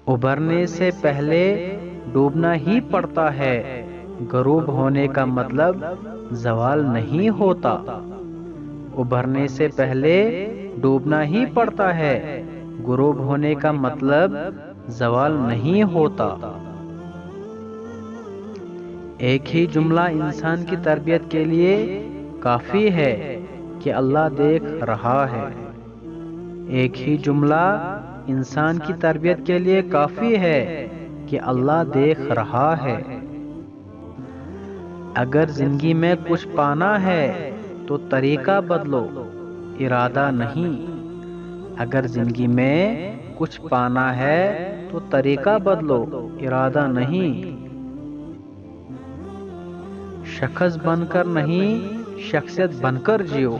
ابھرنے سے پہلے ڈوبنا ہی پڑتا ہے، غروب ہونے کا مطلب زوال نہیں ہوتا۔ ابھرنے سے پہلے ڈوبنا ہی پڑتا ہے، غروب ہونے کا مطلب زوال نہیں ہوتا۔ ایک ہی جملہ انسان کی تربیت کے لیے کافی ہے کہ اللہ دیکھ رہا ہے۔ ایک ہی جملہ انسان کی تربیت کے لیے کافی ہے کہ اللہ دیکھ رہا ہے۔ اگر زندگی میں کچھ پانا ہے تو طریقہ بدلو، ارادہ نہیں۔ اگر زندگی میں کچھ پانا ہے تو طریقہ بدلو، ارادہ نہیں۔ شخص بن کر نہیں، شخصیت بن کر جیو۔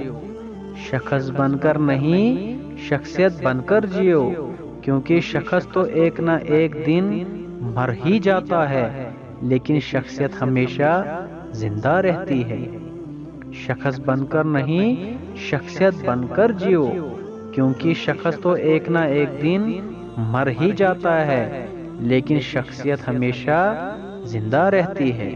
شخص بن کر نہیں، شخصیت بن کر جیو، کیونکہ شخص تو ایک نہ ایک دن مر ہی جاتا ہے، لیکن شخصیت ہمیشہ زندہ رہتی ہے۔ شخص بن کر نہیں، شخصیت بن کر جیو، کیونکہ شخص تو ایک نہ ایک دن مر ہی جاتا ہے، لیکن شخصیت ہمیشہ زندہ رہتی ہے۔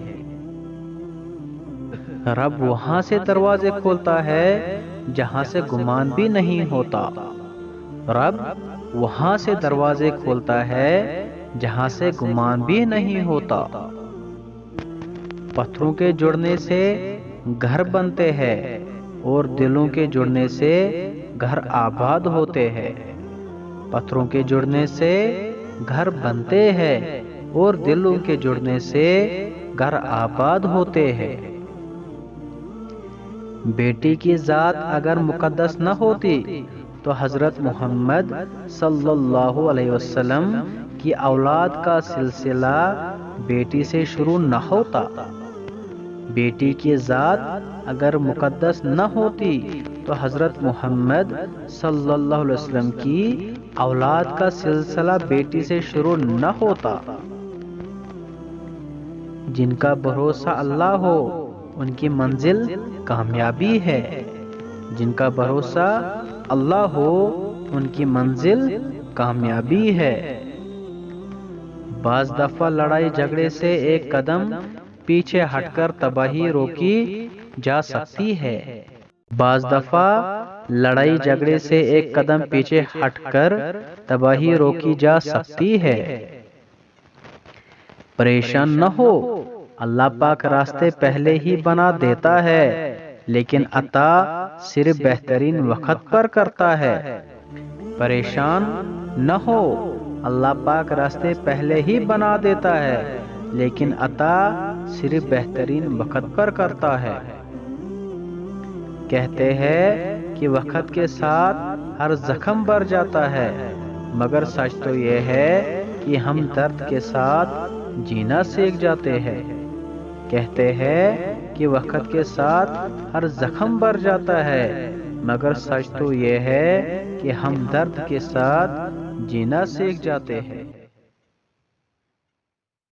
رب وہاں سے دروازے کھولتا ہے جہاں سے گمان بھی نہیں ہوتا۔ رب وہاں سے دروازے کھولتا ہے جہاں سے گمان بھی نہیں ہوتا۔ پتھروں کے جڑنے سے گھر بنتے ہیں اور دلوں کے جڑنے سے گھر آباد ہوتے ہیں۔ پتھروں کے جڑنے سے گھر بنتے ہیں اور دلوں کے جڑنے سے گھر آباد ہوتے ہیں۔ بیٹی کی ذات اگر مقدس نہ ہوتی تو حضرت محمد صلی اللہ علیہ وسلم کی اولاد کا سلسلہ بیٹی سے شروع نہ ہوتا۔ بیٹی کی ذات اگر مقدس نہ ہوتی تو حضرت محمد صلی اللہ علیہ وسلم کی اولاد کا سلسلہ بیٹی سے شروع نہ ہوتا۔ جن کا بھروسہ اللہ ہو ان کی منزل کامیابی ہے۔ جن کا بھروسہ اللہ ہو ان کی منزل کامیابی ہے۔ بعض دفعہ لڑائی جھگڑے سے ایک قدم پیچھے ہٹ کر تباہی روکی جا سکتی ہے۔ بعض دفعہ لڑائی جھگڑے سے ایک قدم پیچھے ہٹ کر تباہی روکی جا سکتی ہے۔ پریشان نہ ہو، اللہ پاک راستے پہلے ہی بنا دیتا ہے، لیکن عطا صرف بہترین وقت پر کرتا ہے۔ پریشان نہ ہو، اللہ پاک راستے پہلے ہی بنا دیتا ہے، لیکن عطا صرف بہترین وقت پر کرتا ہے۔ کہتے ہیں کہ وقت کے ساتھ ہر زخم بھر جاتا ہے، مگر سچ تو یہ ہے کہ ہم درد کے ساتھ جینا سیکھ جاتے ہیں۔ کہتے ہیں کہ وقت کے ساتھ ہر زخم بھر جاتا ہے، مگر سچ تو یہ ہے کہ ہم درد کے ساتھ جینا سیکھ جاتے ہیں۔